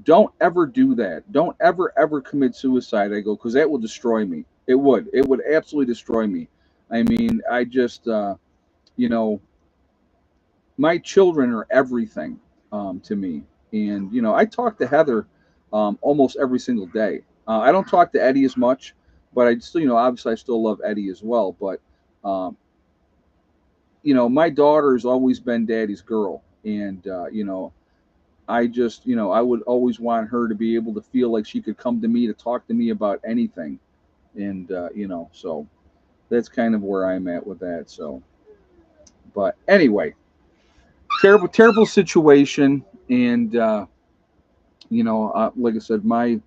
"Don't ever do that. Don't ever commit suicide." I go, because that will destroy me. It would. It would absolutely destroy me. I mean, I just, you know, my children are everything to me. And I talk to Heather almost every single day. I don't talk to Eddie as much, but I still, obviously, I still love Eddie as well. But um, my daughter's always been daddy's girl, and I just, I would always want her to be able to feel like she could come to me to talk to me about anything, and so that's kind of where I'm at with that. So, but anyway, terrible, terrible situation, and like I said, my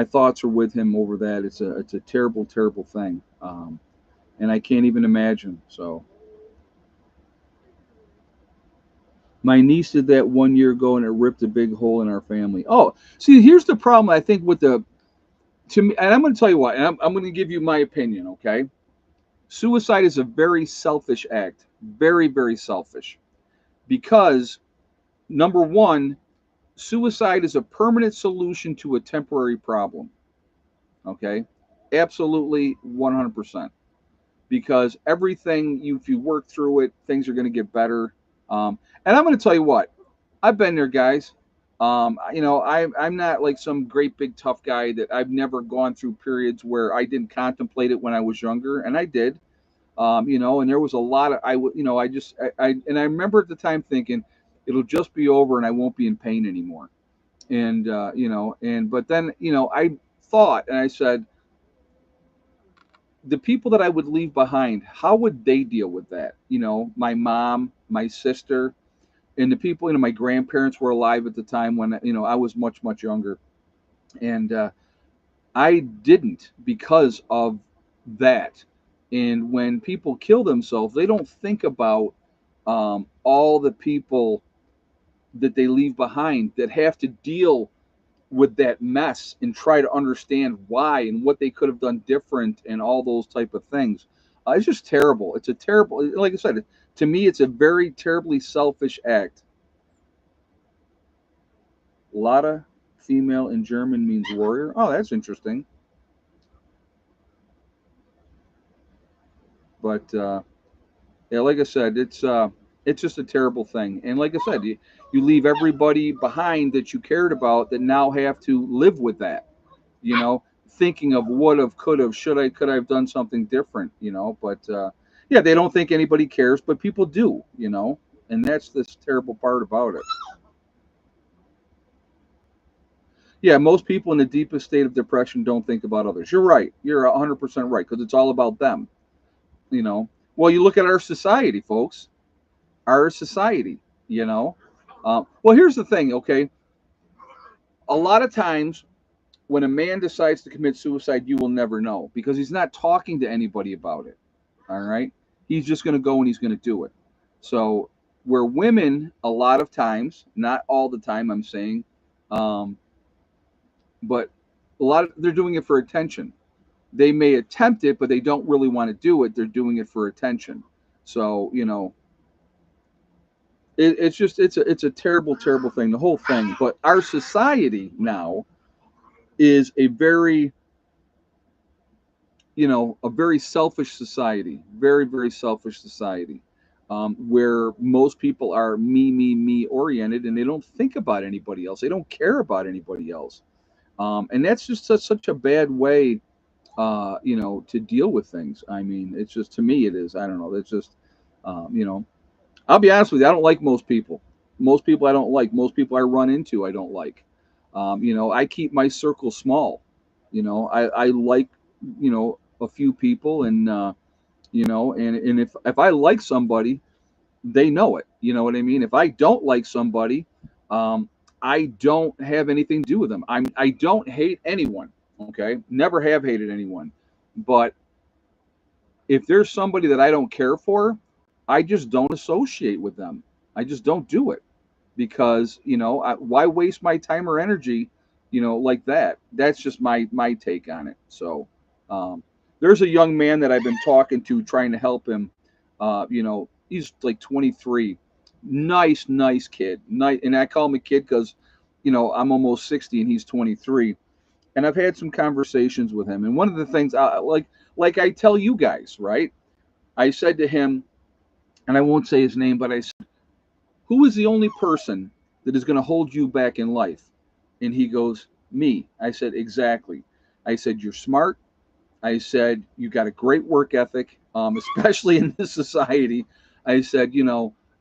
thoughts are with him over that. It's a terrible, terrible thing, and I can't even imagine. So, my niece did that 1 year ago, and it ripped a big hole in our family. Oh, see, here's the problem. I think with the to me, and I'm going to tell you what, and I'm going to give you my opinion. Okay, suicide is a very selfish act, very, very selfish, because number one, suicide is a permanent solution to a temporary problem. Okay, absolutely 100%. Because everything if you work through it, things are going to get better. And I'm going to tell you what, I've been there, guys. I'm not like some great big tough guy that I've never gone through periods where I didn't contemplate it when I was younger, and I did. And there was a lot of and I remember at the time thinking, it'll just be over and I won't be in pain anymore. And but then I thought and I said, the people that I would leave behind, how would they deal with that? My mom, my sister, and the people. My grandparents were alive at the time when I was much much younger, and I didn't because of that. And when people kill themselves, they don't think about all the people that they leave behind that have to deal with that mess and try to understand why and what they could have done different and all those type of things. It's just terrible. It's a terrible, like I said, to me, it's a very terribly selfish act. Lotta, female in German means warrior. Oh, that's interesting. But yeah, like I said, it's just a terrible thing. And like I said, you leave everybody behind that you cared about that now have to live with that. You know, thinking of would have, could have, could I have done something different? But yeah, they don't think anybody cares, but people do. And that's this terrible part about it. Yeah, most people in the deepest state of depression don't think about others. You're right. You're 100% right because it's all about them. You know. Well, you look at our society, folks. Our society. You know. Well, here's the thing. Okay, a lot of times when a man decides to commit suicide, you will never know because he's not talking to anybody about it. All right, he's just going to go and he's going to do it. So, where women, a lot of times, not all the time, I'm saying, um, but they're doing it for attention. They may attempt it, but they don't really want to do it. They're doing it for attention. So it's a terrible terrible thing, the whole thing. But our society now is a very selfish society, very very selfish society, where most people are me oriented, and they don't think about anybody else. They don't care about anybody else, and that's just such a bad way to deal with things. I mean, it's just, to me, it is. I don't know. It's just, you know, I'll be honest with you. I don't like most people. Most people I don't like. Most people I run into I don't like. I keep my circle small. I like, a few people, and and if I like somebody, they know it. You know what I mean? If I don't like somebody, um, I don't have anything to do with them. I don't hate anyone. Okay, never have hated anyone, but if there's somebody that I don't care for, I just don't associate with them. I just don't do it because why waste my time or energy, like that. That's just my take on it. So um, there's a young man that I've been talking to, trying to help him. He's like 23, nice kid, nice, and I call him a kid because I'm almost 60 and he's 23, and I've had some conversations with him. And one of the things, like I tell you guys, right? I said to him, and I won't say his name, but I said, "Who is the only person that is going to hold you back in life?" And he goes, "Me." I said, "Exactly." I said, "You're smart." I said, "You got a great work ethic, especially in this society." I said,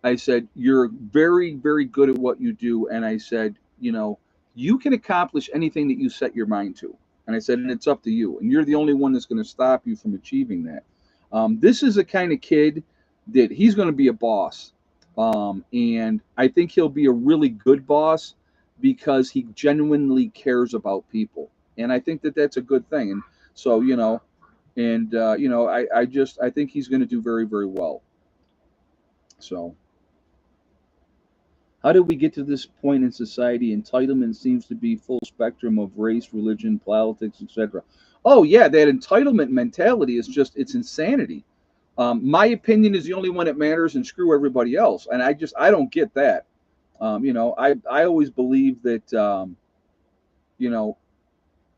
I said, you're very, very good at what you do. And I said, you can accomplish anything that you set your mind to. And I said, and it's up to you. And you're the only one that's going to stop you from achieving that. This is the kind of kid that he's going to be a boss. And I think he'll be a really good boss because he genuinely cares about people. And I think that that's a good thing. And so, I think he's going to do very, very well. So, how did we get to this point in society? Entitlement seems to be full spectrum of race, religion, politics, etc. Oh yeah, that entitlement mentality is it's insanity. My opinion is the only one that matters, and screw everybody else. And I don't get that. I always believe that you know,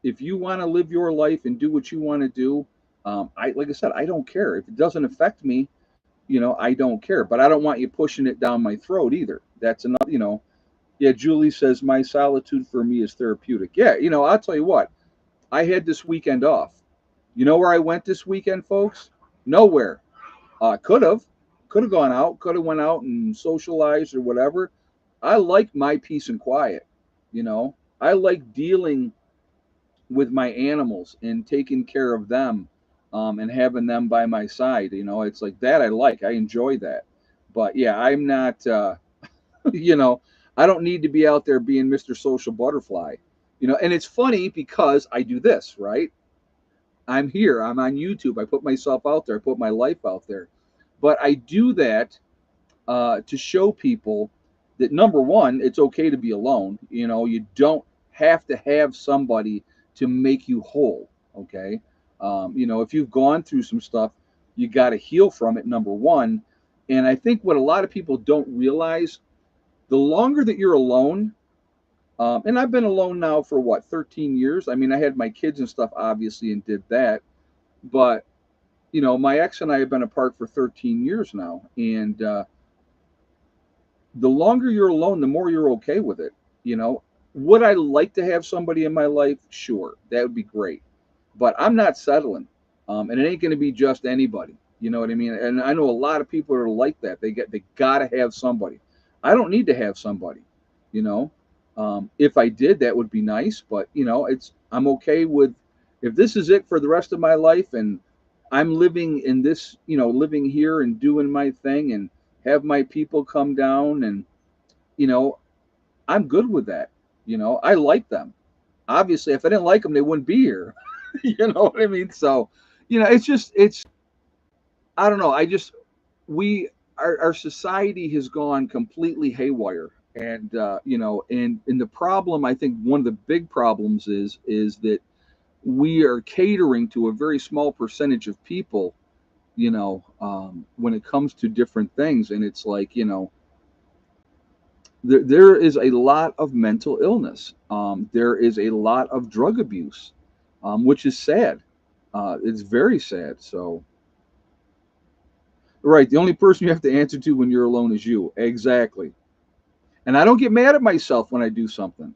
if you want to live your life and do what you want to do, like I said, I don't care if it doesn't affect me. I don't care, but I don't want you pushing it down my throat either. That's another. Yeah, Julie says my solitude for me is therapeutic. Yeah, I'll tell you what. I had this weekend off. You know where I went this weekend, folks? Nowhere. Could have gone out, could have went out and socialized or whatever. I like my peace and quiet. I like dealing with my animals and taking care of them, and having them by my side. It's like that. I enjoy that. But yeah, I'm not. You know, I don't need to be out there being Mr. Social Butterfly. And it's funny because I do this, right? I'm here. I'm on YouTube. I put myself out there. I put my life out there. But I do that to show people that number one, it's okay to be alone. You don't have to have somebody to make you whole. Okay. If you've gone through some stuff, you got to heal from it, number one. And I think what a lot of people don't realize, the longer that you're alone, and I've been alone now for what, 13 years? I mean, I had my kids and stuff, obviously, and did that. But, my ex and I have been apart for 13 years now. And the longer you're alone, the more you're okay with it. Would I like to have somebody in my life? Sure, that would be great. But I'm not settling. And it ain't going to be just anybody. You know what I mean? And I know a lot of people are like that. They got to have somebody. I don't need to have somebody. You know, if I did, that would be nice. But I'm okay with, if this is it for the rest of my life, and I'm living in this, living here and doing my thing, and have my people come down, and you know, I'm good with that. I like them. Obviously, if I didn't like them, they wouldn't be here. You know what I mean? So, it's I don't know. We our society has gone completely haywire, and and the problem, I think one of the big problems is that we are catering to a very small percentage of people, when it comes to different things. And it's like, there is a lot of mental illness. There is a lot of drug abuse, which is sad. It's very sad. So, right, the only person you have to answer to when you're alone is you. Exactly. And I don't get mad at myself when I do something.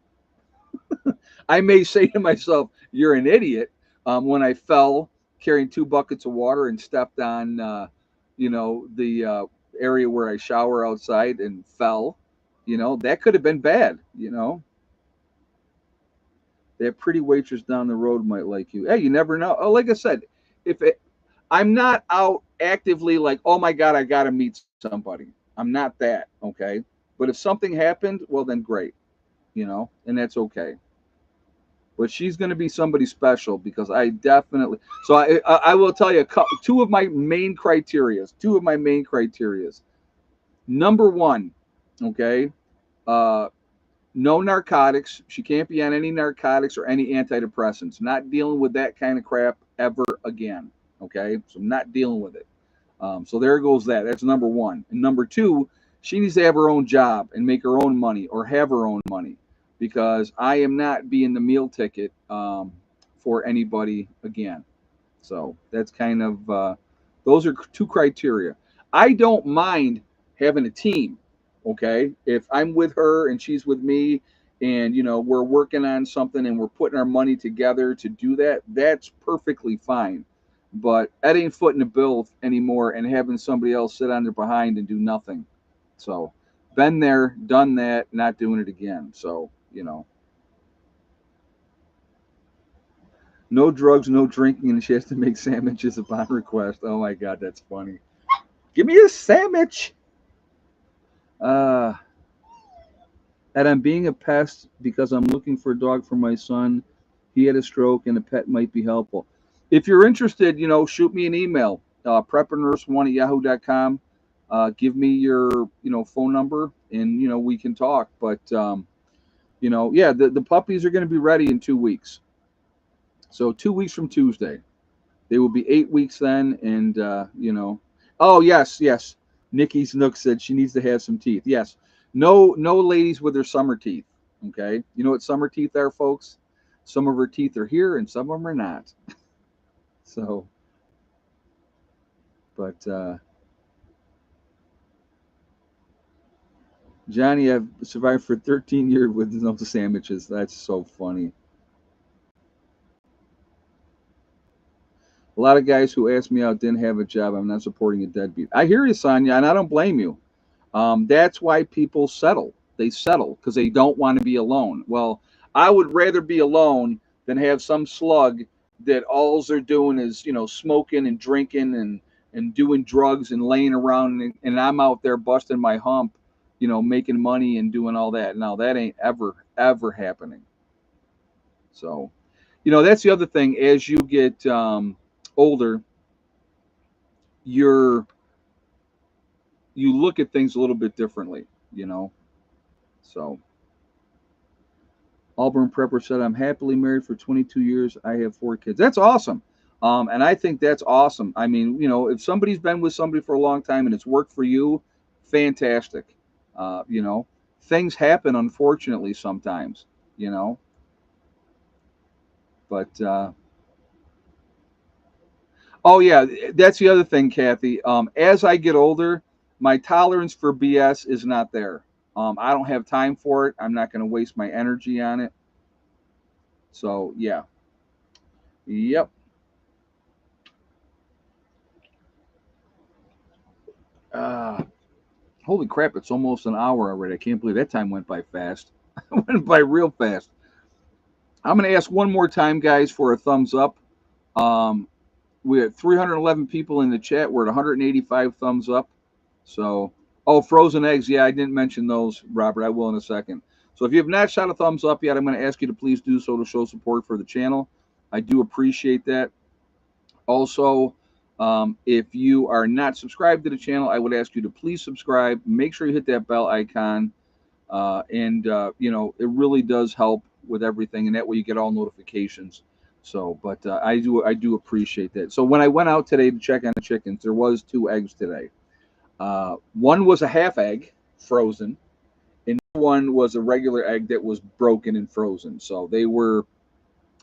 I may say to myself, "You're an idiot," when I fell carrying 2 buckets of water and stepped on, the area where I shower outside and fell. That could have been bad. That pretty waitress down the road might like you. Hey, you never know. Oh, like I said, if it, I'm not out actively like, oh my God, I got to meet somebody. I'm not that. Okay. But if something happened, well, then great, and that's okay. But she's going to be somebody special because I definitely. So I will tell you two of my main criterias. Two of my main criterias. Number one, okay, uh, no narcotics. She can't be on any narcotics or any antidepressants. Not dealing with that kind of crap ever again. Okay, so I'm not dealing with it. So there goes that. That's number one. And number two, she needs to have her own job and make her own money or have her own money, because I am not being the meal ticket for anybody again. So that's kind of, those are two criteria. I don't mind having a team. Okay, if I'm with her and she's with me, and we're working on something and we're putting our money together to do that, that's perfectly fine. But Ed ain't footing the bill anymore and having somebody else sit on their behind and do nothing. So, been there, done that, not doing it again. So, no drugs, no drinking, and she has to make sandwiches upon request. Oh my God, that's funny. Give me a sandwich. Uh, and I'm being a pest because I'm looking for a dog for my son. He had a stroke and a pet might be helpful. If you're interested, shoot me an email, preparedness1 at yahoo.com. Give me your, phone number and, we can talk. But, yeah, the puppies are going to be ready in 2 weeks. So 2 weeks from Tuesday. They will be 8 weeks then. And, oh, yes, yes. Nikki's Nook said she needs to have some teeth. Yes. No ladies with their summer teeth. Okay. You know what summer teeth are, folks? Some of her teeth are here and some of them are not. So, but Johnny, I've survived for 13 years with no sandwiches. That's so funny. A lot of guys who asked me out didn't have a job. I'm not supporting a deadbeat. I hear you, Sonia, and I don't blame you. That's why people settle. They settle because they don't want to be alone. Well, I would rather be alone than have some slug that all they're doing is, smoking and drinking and doing drugs and laying around, and I'm out there busting my hump, making money and doing all that. No, that ain't ever happening. So, that's the other thing. As you get older, you're you look at things a little bit differently, So Auburn Prepper said, I'm happily married for 22 years. I have 4 kids. That's awesome. And I think that's awesome. I mean, if somebody's been with somebody for a long time and it's worked for you, fantastic. Uh, you know, Things happen, unfortunately, sometimes, you know, but, oh, yeah, that's the other thing, Kathy. As I get older, my tolerance for BS is not there. I don't have time for it. I'm not going to waste my energy on it. So, yeah. Yep. Uh, Holy crap, it's almost an hour already. I can't believe that time went by fast. It went by real fast. I'm going to ask one more time, guys, for a thumbs up. Um, we had 311 people in the chat. We're at 185 thumbs up. So, oh, frozen eggs. Yeah, I didn't mention those, Robert. I will in a second. So if you have not shot a thumbs up yet, I'm going to ask you to please do so to show support for the channel. I do appreciate that. Also, if you are not subscribed to the channel, I would ask you to please subscribe. Make sure you hit that bell icon. It really does help with everything, and that way you get all notifications. So, but I do appreciate that. So when I went out today to check on the chickens, there was 2 eggs today. One was a half egg, frozen, and one was a regular egg that was broken and frozen. So they were,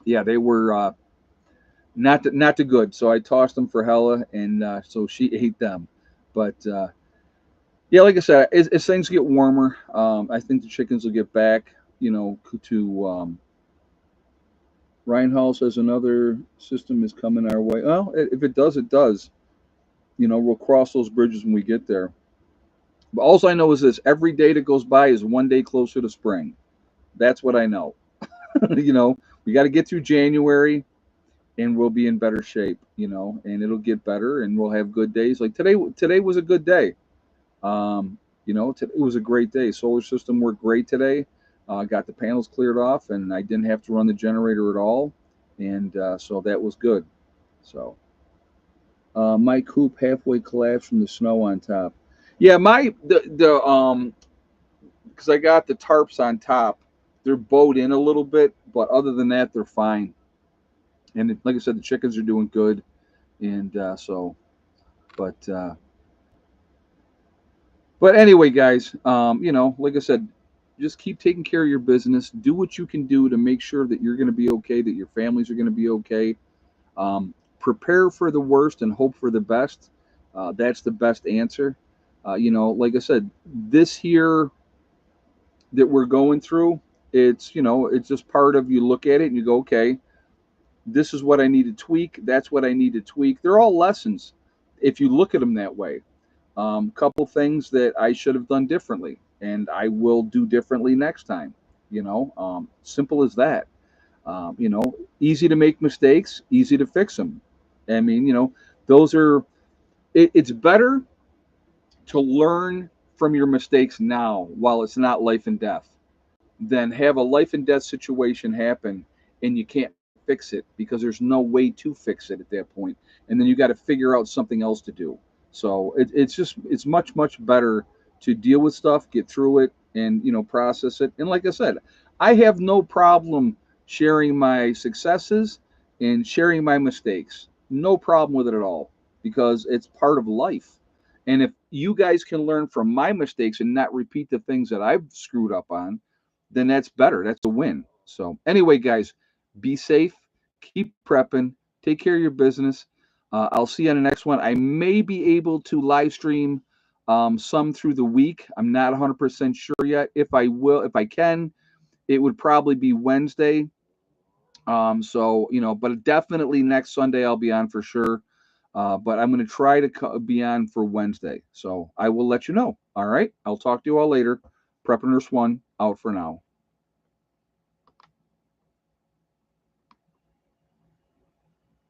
yeah, they were not the good. So I tossed them for Hella, and so she ate them. But yeah, like I said, as things get warmer, I think the chickens will get back, to Ryan Hall says another system is coming our way. Well, if it does, it does. We'll cross those bridges when we get there. But all I know is this: every day that goes by is one day closer to spring. That's what I know. We got to get through January, and we'll be in better shape. And it'll get better, and we'll have good days. Like today. Today was a good day. It was a great day. Solar system worked great today. Got the panels cleared off, and I didn't have to run the generator at all, and so that was good. So my coop halfway collapsed from the snow on top. Yeah, because I got the tarps on top. They're bowed in a little bit, but other than that, they're fine. And like I said, the chickens are doing good, and but. But anyway, guys, like I said, just keep taking care of your business. Do what you can do to make sure that you're going to be okay, that your families are going to be okay. Prepare for the worst and hope for the best. That's the best answer. Like I said, this here that we're going through, it's just part of, you look at it and you go, okay, This is what I need to tweak. That's what I need to tweak. They're all lessons if you look at them that way. Couple things that I should have done differently, and I will do differently next time. Simple as that. Easy to make mistakes, easy to fix them. I mean, those are. It's better to learn from your mistakes now while it's not life and death than have a life and death situation happen and you can't fix it because there's no way to fix it at that point, and then you got to figure out something else to do. So it's much better to deal with stuff, get through it, and process it. And like I said, I have no problem sharing my successes and sharing my mistakes. No problem with it at all because it's part of life. And if you guys can learn from my mistakes and not repeat the things that I've screwed up on, then that's better. That's a win. So, anyway, guys, be safe, keep prepping, take care of your business. I'll see you on the next one. I may be able to live stream some through the week. I'm not 100% sure yet. If I can, it would probably be Wednesday. But definitely next Sunday I'll be on for sure. But I'm going to try to be on for Wednesday. So I will let you know. All right. I'll talk to you all later. Prepper Nurse 1 out for now.